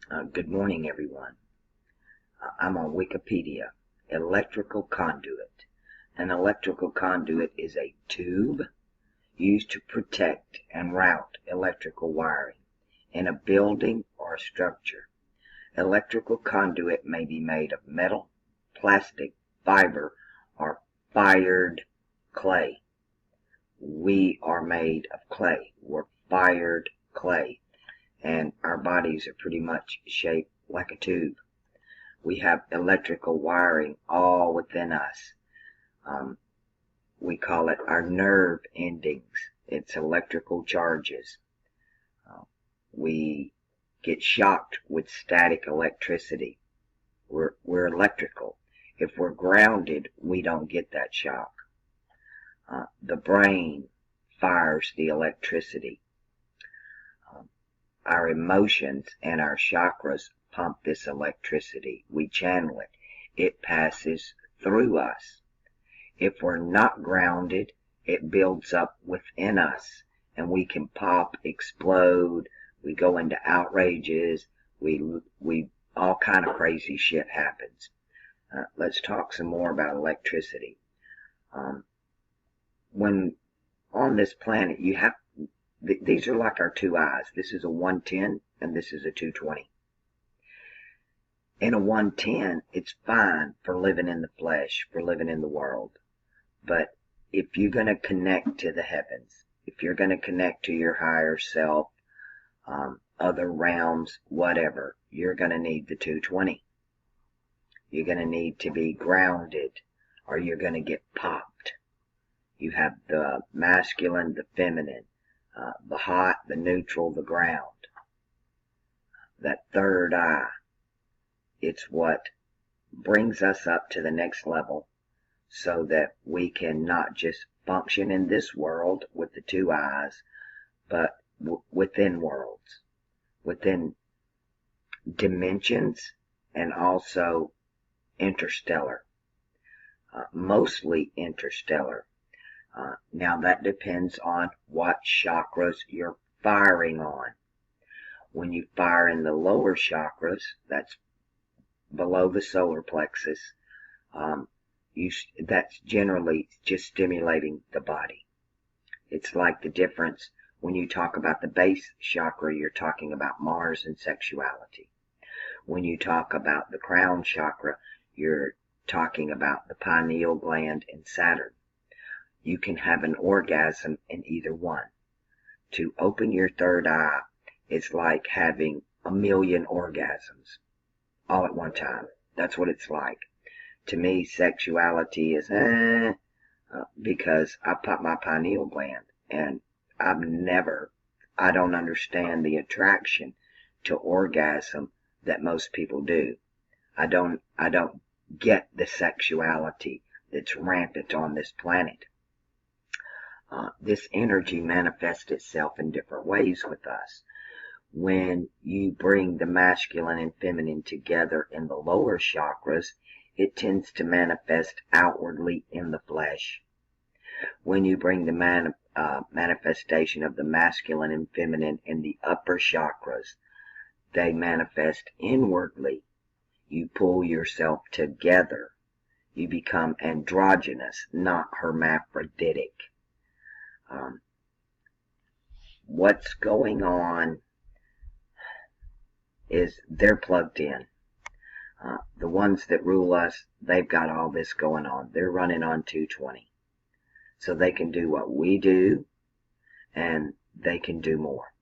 Good morning, everyone. I'm on Wikipedia. Electrical conduit. An electrical conduit is a tube used to protect and route electrical wiring in a building or structure. Electrical conduit may be made of metal, plastic, fiber, or fired clay. We are made of clay. We're fired clay, and our bodies are pretty much shaped like a tube. We have electrical wiring all within us. We call it our nerve endings. It's electrical charges. We get shocked with static electricity. We're electrical. If we're grounded, we don't get that shock. The brain fires the electricity. Our emotions and our chakras pump this electricity. We channel it. It passes through us. If we're not grounded, it builds up within us, and we can pop, explode. We go into outrages. We all kind of crazy shit happens. Let's talk some more about electricity. When on this planet, you have these are like our two eyes. This is a 110 and this is a 220. In a 110, it's fine for living in the flesh, for living in the world. But if you're going to connect to the heavens, if you're going to connect to your higher self, other realms, whatever, you're going to need the 220. You're going to need to be grounded, or you're going to get popped. You have the masculine, the feminine, the hot, the neutral, the ground. That third eye, it's what brings us up to the next level so that we can not just function in this world with the two eyes, but within worlds, within dimensions, and also interstellar, mostly interstellar. Now that depends on what chakras you're firing on. When you fire in the lower chakras, that's below the solar plexus, that's generally just stimulating the body. It's like the difference when you talk about the base chakra, you're talking about Mars and sexuality. When you talk about the crown chakra, you're talking about the pineal gland and Saturn. You can have an orgasm in either one. To open your third eye, it's like having 1,000,000 orgasms all at one time. That's what it's like. To me, sexuality is because I pop my pineal gland, and I don't understand the attraction to orgasm that most people do. I don't get the sexuality that's rampant on this planet. This energy manifests itself in different ways with us. When you bring the masculine and feminine together in the lower chakras, it tends to manifest outwardly in the flesh. When you bring the manifestation of the masculine and feminine in the upper chakras, they manifest inwardly. You pull yourself together. You become androgynous, not hermaphroditic. What's going on is they're plugged in. The ones that rule us, they've got all this going on. They're running on 220. So they can do what we do, and they can do more.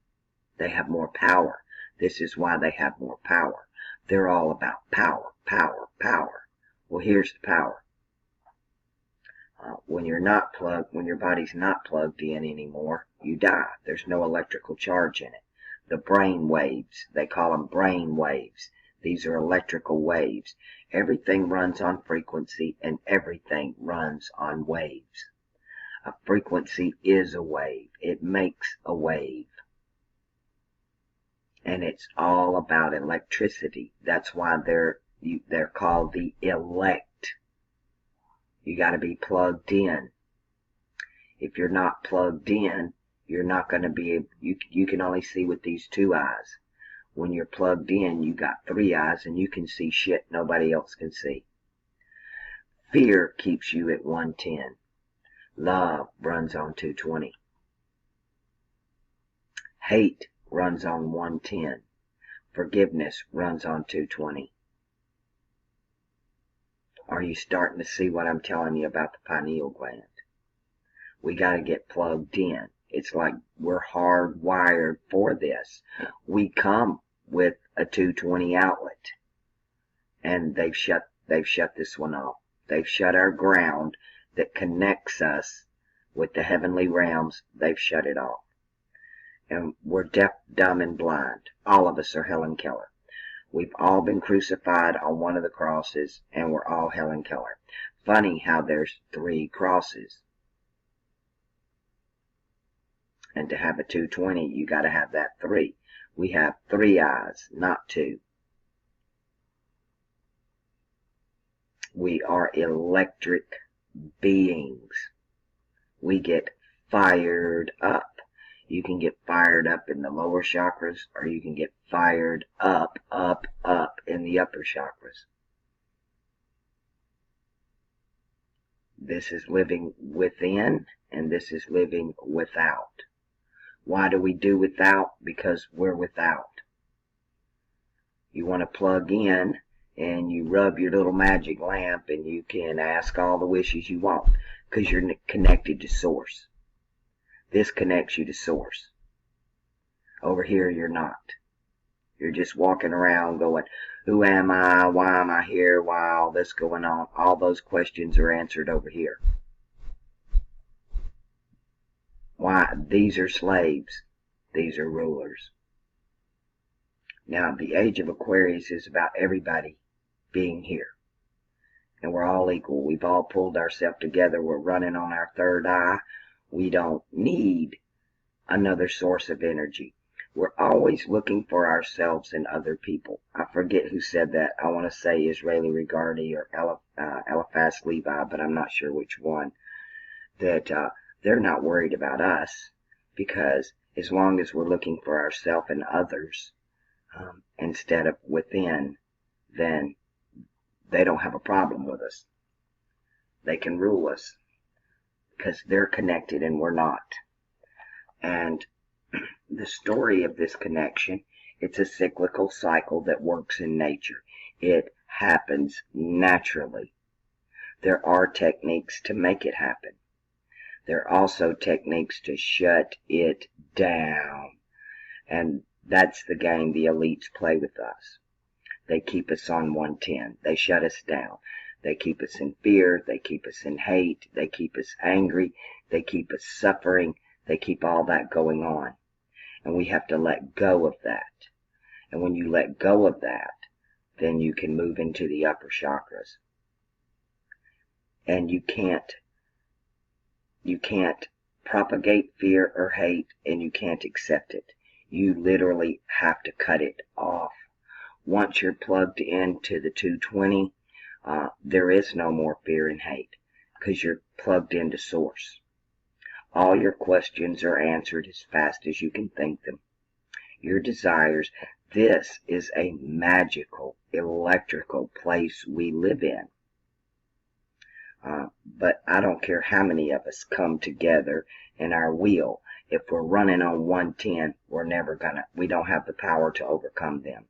They have more power. This is why they have more power. They're all about power, power, power. Well, here's the power. When your body's not plugged in anymore, you die. There's no electrical charge in it. The brain waves, they call them brain waves. These are electrical waves. Everything runs on frequency, and everything runs on waves. A frequency is a wave. It makes a wave. And it's all about electricity. That's why they're called the elect. You got to be plugged in. If you're not plugged in, you're not going to be able, you can only see with these two eyes. When you're plugged in, you got 3 eyes and you can see shit nobody else can see. Fear keeps you at 110. Love runs on 220. Hate runs on 110. Forgiveness runs on 220. Are you starting to see what I'm telling you about the pineal gland? We got to get plugged in. It's like we're hardwired for this. We come with a 220 outlet, and they've shut this one off. They've shut our ground that connects us with the heavenly realms. They've shut it off. And we're deaf, dumb, and blind. All of us are Helen Keller. We've all been crucified on one of the crosses, and we're all Helen Keller. Funny how there's 3 crosses. And to have a 220, you got to have that 3. We have 3 eyes, not 2. We are electric beings. We get fired up. You can get fired up in the lower chakras, or you can get fired up in the upper chakras. This is living within, and this is living without. Why do we do without? Because we're without. You want to plug in, and you rub your little magic lamp, and you can ask all the wishes you want, because you're connected to Source. This connects you to Source. Over here, you're not. You're just walking around going, who am I? Why am I here? Why all this going on? All those questions are answered over here. Why? These are slaves. These are rulers. Now, the age of Aquarius is about everybody being here. And we're all equal. We've all pulled ourselves together. We're running on our 3rd eye. We don't need another source of energy. We're always looking for ourselves in other people. I forget who said that. I want to say Israeli Regardi or Eliphaz Levi, but I'm not sure which one. That they're not worried about us, because as long as we're looking for ourselves and others instead of within, then they don't have a problem with us. They can rule us, because they're connected and we're not. And the story of this connection, it's a cyclical cycle that works in nature. It happens naturally. There are techniques to make it happen. There are also techniques to shut it down. And that's the game the elites play with us. They keep us on 110. They shut us down. They keep us in fear. They keep us in hate. They keep us angry. They keep us suffering. They keep all that going on. And we have to let go of that. And when you let go of that, then you can move into the upper chakras. And you can't propagate fear or hate, and you can't accept it. You literally have to cut it off. Once you're plugged into the 220, there is no more fear and hate, because you're plugged into Source. All your questions are answered as fast as you can think them. Your desires. This is a magical, electrical place we live in. But I don't care how many of us come together in our wheel. If we're running on 110, we don't have the power to overcome them.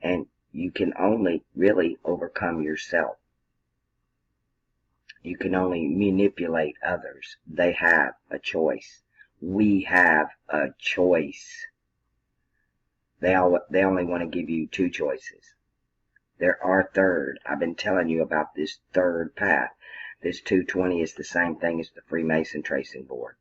And you can only really overcome yourself. You can only manipulate others. They have a choice. We have a choice. They only want to give you 2 choices. There are 3rd. I've been telling you about this 3rd path. This 220 is the same thing as the Freemason tracing board.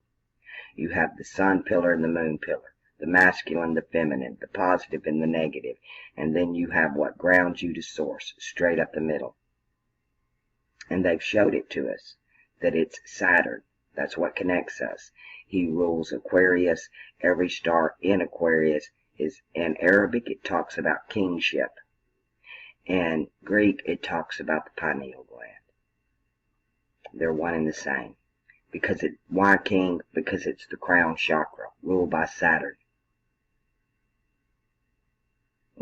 You have the sun pillar and the moon pillar, the masculine, the feminine, the positive and the negative, and then you have what grounds you to Source, straight up the middle. And they've showed it to us, that it's Saturn. That's what connects us. He rules Aquarius. Every star in Aquarius is, in Arabic, it talks about kingship. In Greek, it talks about the pineal gland. They're one and the same. Why king? Because it's the crown chakra, ruled by Saturn.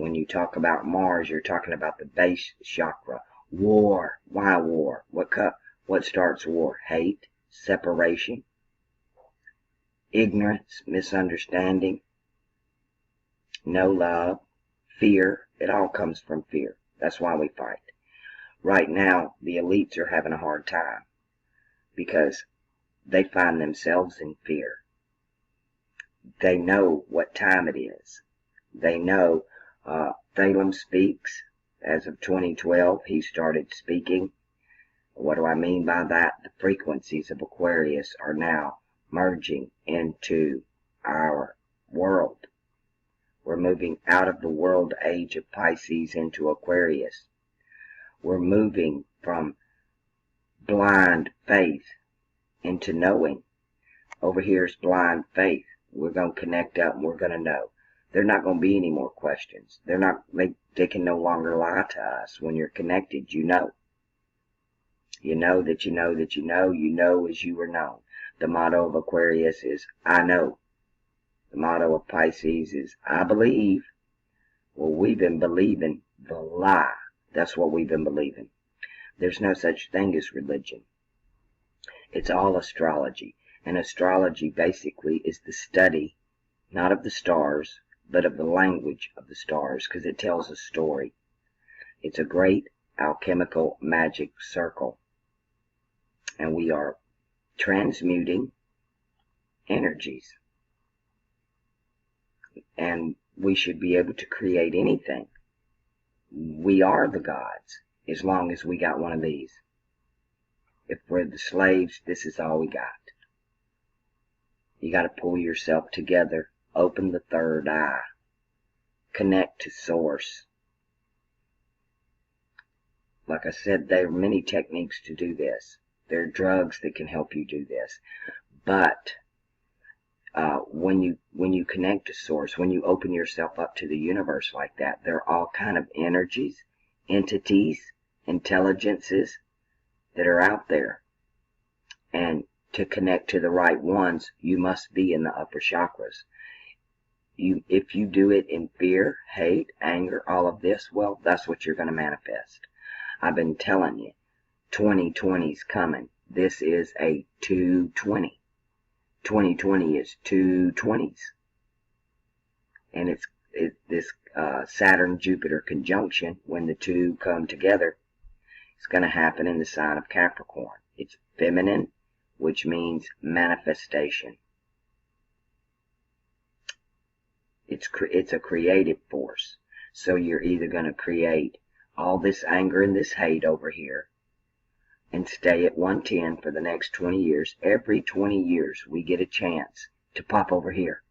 When you talk about Mars, you're talking about the base chakra. War. Why war? What starts war? Hate, separation, ignorance, misunderstanding, no love, fear. It all comes from fear. That's why we fight. Right now, the elites are having a hard time because they find themselves in fear. They know what time it is. They know Thalem speaks. As of 2012, he started speaking. What do I mean by that? The frequencies of Aquarius are now merging into our world. We're moving out of the world age of Pisces into Aquarius. We're moving from blind faith into knowing. Over here is blind faith. We're going to connect up and we're going to know. There's not going to be any more questions. They can no longer lie to us. When you're connected, you know. You know that you know that you know. You know as you were known. The motto of Aquarius is, I know. The motto of Pisces is, I believe. Well, we've been believing the lie. That's what we've been believing. There's no such thing as religion. It's all astrology. And astrology basically is the study, not of the stars, but of the language of the stars, because it tells a story. It's a great alchemical magic circle. And we are transmuting energies. And we should be able to create anything. We are the gods, as long as we got one of these. If we're the slaves, this is all we got. You got to pull yourself together. Open the third eye. Connect to source. Like I said, there are many techniques to do this. There are drugs that can help you do this. But when you connect to source, when you open yourself up to the universe like that, there are all kind of energies, entities, intelligences that are out there. And to connect to the right ones, you must be in the upper chakras. If you do it in fear, hate, anger, all of this, well, that's what you're going to manifest. I've been telling you, 2020's coming. This is a 220. 2020 is 220s. And it's this Saturn-Jupiter conjunction, when the two come together, it's going to happen in the sign of Capricorn. It's feminine, which means manifestation. It's a creative force. So you're either going to create all this anger and this hate over here and stay at 110 for the next 20 years. Every 20 years we get a chance to pop over here.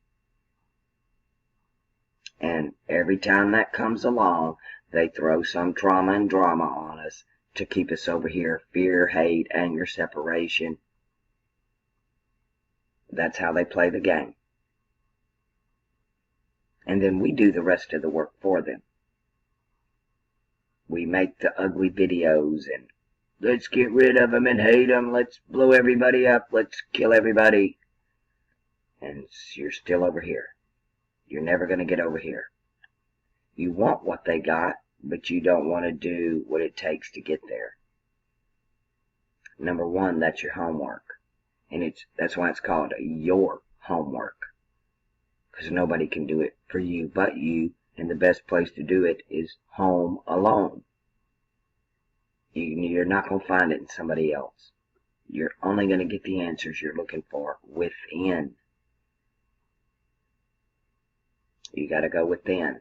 And every time that comes along, they throw some trauma and drama on us to keep us over here. Fear, hate, anger, separation. That's how they play the game. And then we do the rest of the work for them. We make the ugly videos and let's get rid of them and hate them. Let's blow everybody up. Let's kill everybody. And you're still over here. You're never going to get over here. You want what they got, but you don't want to do what it takes to get there. Number one, that's your homework. And that's why it's called your homework. Because nobody can do it for you but you. And the best place to do it is home alone. You're not going to find it in somebody else. You're only going to get the answers you're looking for within. You got to go within.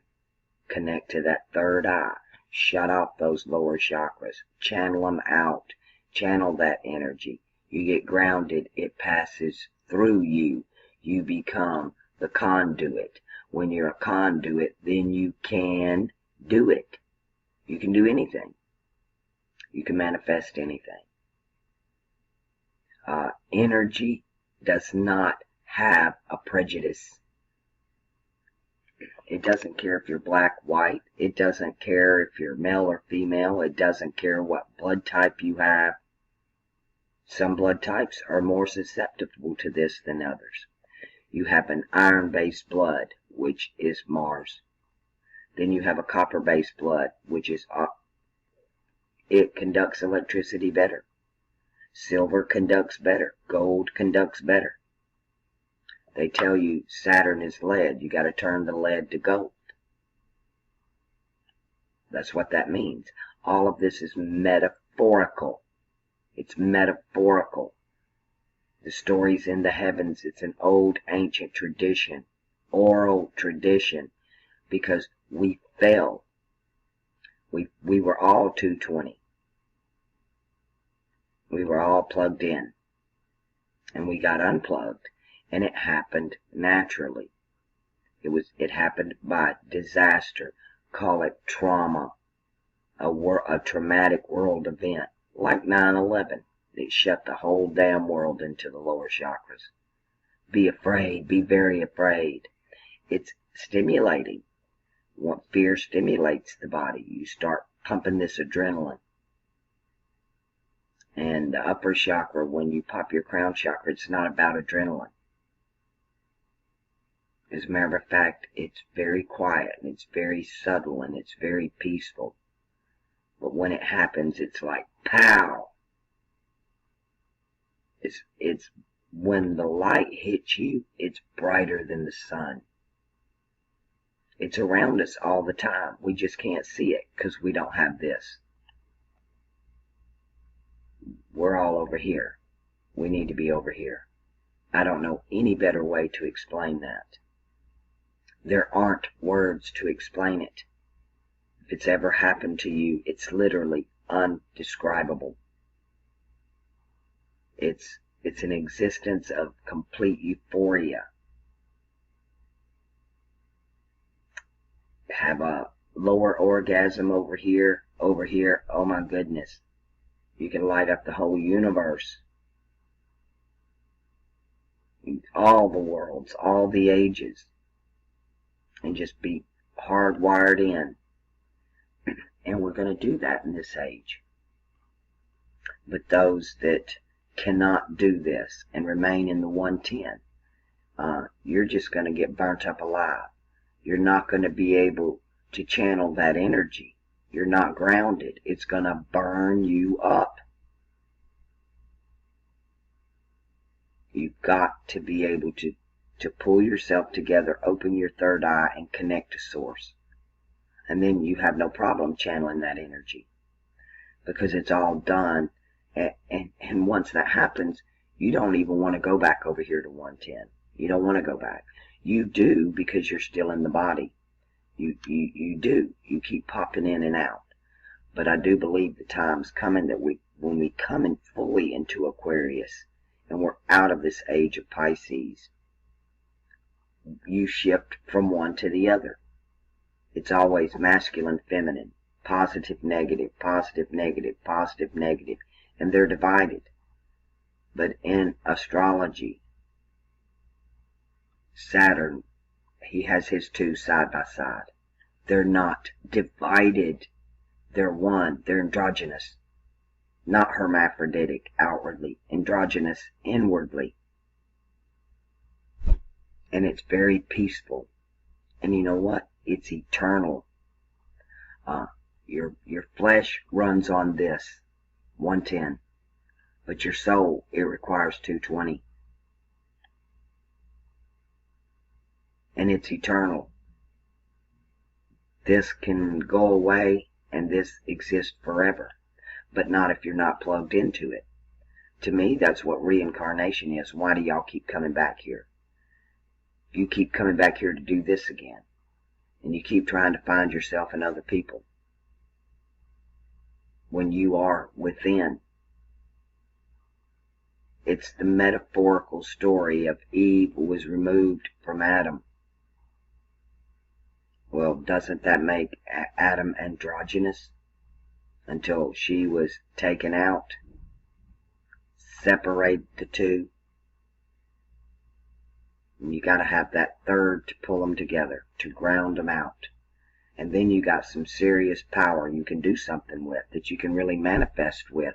Connect to that third eye. Shut off those lower chakras. Channel them out. Channel that energy. You get grounded. It passes through you. You become the conduit. When you're a conduit, then you can do it. You can do anything. You can manifest anything. Energy does not have a prejudice. It doesn't care if you're black, white. It doesn't care if you're male or female. It doesn't care what blood type you have. Some blood types are more susceptible to this than others. You have an iron-based blood, which is Mars. Then you have a copper-based blood, which is, it conducts electricity better. Silver conducts better. Gold conducts better. They tell you Saturn is lead. You got to turn the lead to gold. That's what that means. All of this is metaphorical. It's metaphorical. The stories in the heavens, it's an old ancient tradition, oral tradition, because we fell. We were all 220. We were all plugged in. And we got unplugged. And it happened naturally. It happened by disaster. Call it trauma. A traumatic world event. Like 9/11. It shut the whole damn world into the lower chakras. Be afraid. Be very afraid. It's stimulating. What fear stimulates the body. You start pumping this adrenaline. And the upper chakra, when you pop your crown chakra, it's not about adrenaline. As a matter of fact, it's very quiet, and it's very subtle, and it's very peaceful. But when it happens, it's like, pow! It's when the light hits you, it's brighter than the sun. It's around us all the time. We just can't see it because we don't have this. We're all over here. We need to be over here. I don't know any better way to explain that. There aren't words to explain it. If it's ever happened to you, it's literally undescribable. It's an existence of complete euphoria. Have a lower orgasm over here, oh my goodness. You can light up the whole universe. All the worlds, all the ages. And just be hardwired in. And we're going to do that in this age. But those that cannot do this and remain in the 110, you're just going to get burnt up alive. You're not going to be able to channel that energy. You're not grounded. It's going to burn you up. You've got to be able to pull yourself together, open your third eye, and connect to source. And then you have no problem channeling that energy. Because it's all done. And once that happens, you don't even want to go back over here to 110. You don't want to go back. You do because you're still in the body. You do. You keep popping in and out. But I do believe the time's coming that when we come in fully into Aquarius, and we're out of this age of Pisces, you shift from one to the other. It's always masculine, feminine, positive, negative, positive, negative, positive, negative, and they're divided. But in astrology, Saturn, he has his two side by side. They're not divided. They're one. They're androgynous. Not hermaphroditic outwardly. Androgynous inwardly. And it's very peaceful. And you know what? It's eternal. Your flesh runs on this, 110. But your soul, it requires 220. And it's eternal. This can go away and this exists forever. But not if you're not plugged into it. To me, that's what reincarnation is. Why do y'all keep coming back here? You keep coming back here to do this again. And you keep trying to find yourself in other people. When you are within. It's the metaphorical story of Eve was removed from Adam. Well, doesn't that make Adam androgynous? Until she was taken out. Separate the two. And you got to have that third to pull them together, to ground them out. And then you got some serious power you can do something with, that you can really manifest with.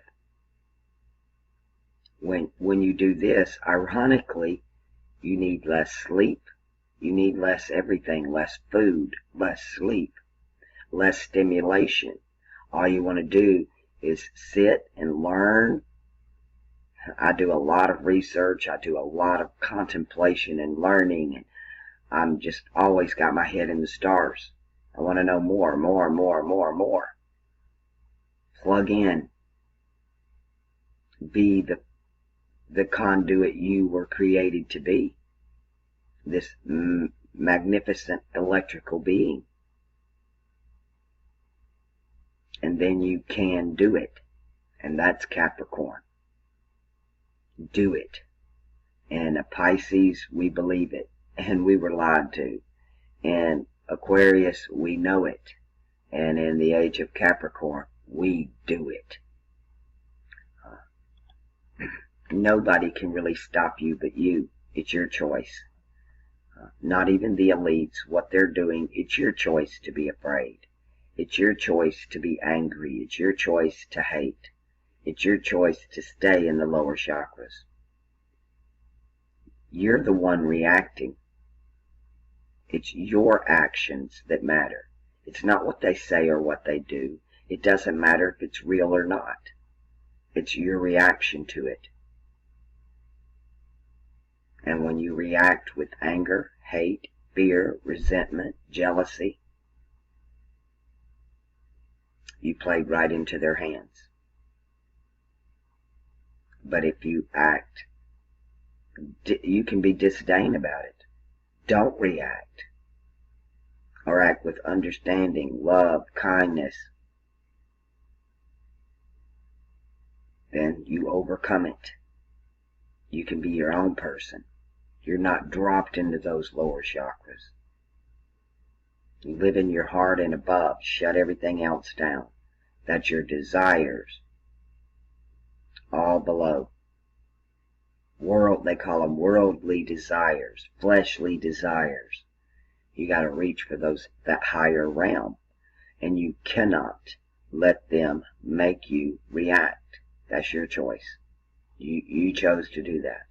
When you do this, ironically, you need less sleep. You need less everything, less food, less sleep. less stimulation. All you want to do is sit and learn. I do a lot of research. I do a lot of contemplation and learning. And I'm just always got my head in the stars. I want to know more, more, more, more, more. Plug in. Be the conduit you were created to be. This magnificent electrical being. And then you can do it. And that's Capricorn. Do it. And a Pisces, we believe it. And we were lied to. And Aquarius, we know it. And in the age of Capricorn, we do it. Nobody can really stop you but you. It's your choice. Not even the elites, what they're doing, it's your choice to be afraid. It's your choice to be angry. It's your choice to hate. It's your choice to stay in the lower chakras. You're the one reacting. It's your actions that matter. It's not what they say or what they do. It doesn't matter if it's real or not. It's your reaction to it. And when you react with anger, hate, fear, resentment, jealousy, you played right into their hands. But if you act, you can be disdain about it. Don't react. Or act with understanding, love, kindness. Then you overcome it. You can be your own person. You're not dropped into those lower chakras. You live in your heart and above. Shut everything else down. That's your desires. All below. They call them worldly desires, fleshly desires. You got to reach for that higher realm. And you cannot let them make you react. That's your choice. You chose to do that.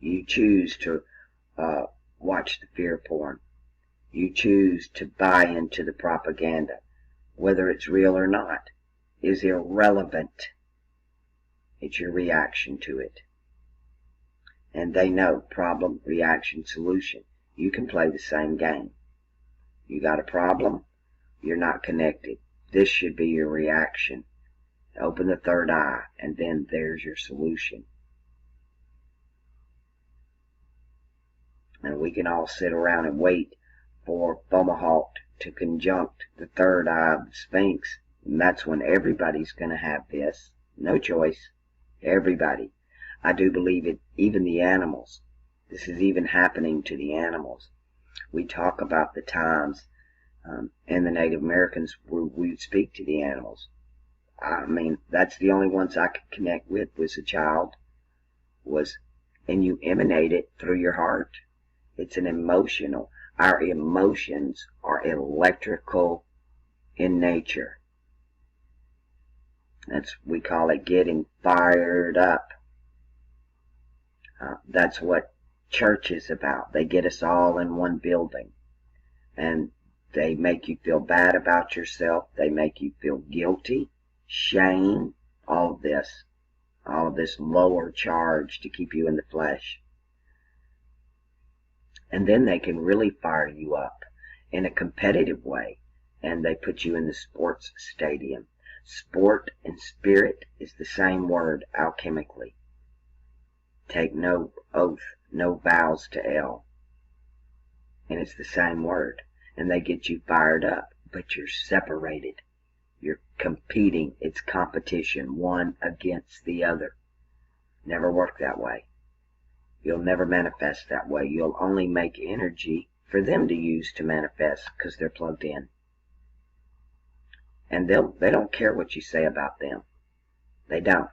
You choose to watch the fear porn. You choose to buy into the propaganda. Whether it's real or not is irrelevant. It's your reaction to it. And they know problem, reaction, solution. You can play the same game. You got a problem, you're not connected. This should be your reaction. Open the third eye, and then there's your solution. And we can all sit around and wait for Fomalhaut to conjunct the third eye of the Sphinx. And that's when everybody's going to have this. No choice. Everybody. I do believe it, even the animals. This is even happening to the animals. We talk about the times, and the Native Americans, where we would speak to the animals. I mean, that's the only ones I could connect with as a child. And you emanate it through your heart. It's an emotional. Our emotions are electrical in nature. We call it getting fired up. That's what church is about. They get us all in one building. And they make you feel bad about yourself. They make you feel guilty, shame, all of this. All of this lower charge to keep you in the flesh. And then they can really fire you up in a competitive way. And they put you in the sports stadium. Sport and spirit is the same word alchemically. Take no oath, no vows to L. And it's the same word. And they get you fired up, but you're separated. You're competing. It's competition, one against the other. Never work that way. You'll never manifest that way. You'll only make energy for them to use to manifest because they're plugged in. And they don't care what you say about them. They don't.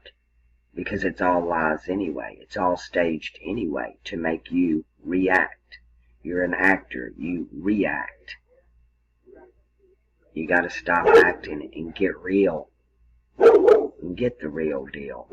Because it's all lies anyway. It's all staged anyway to make you react. You're an actor. You react. You got to stop acting and get real. And get the real deal.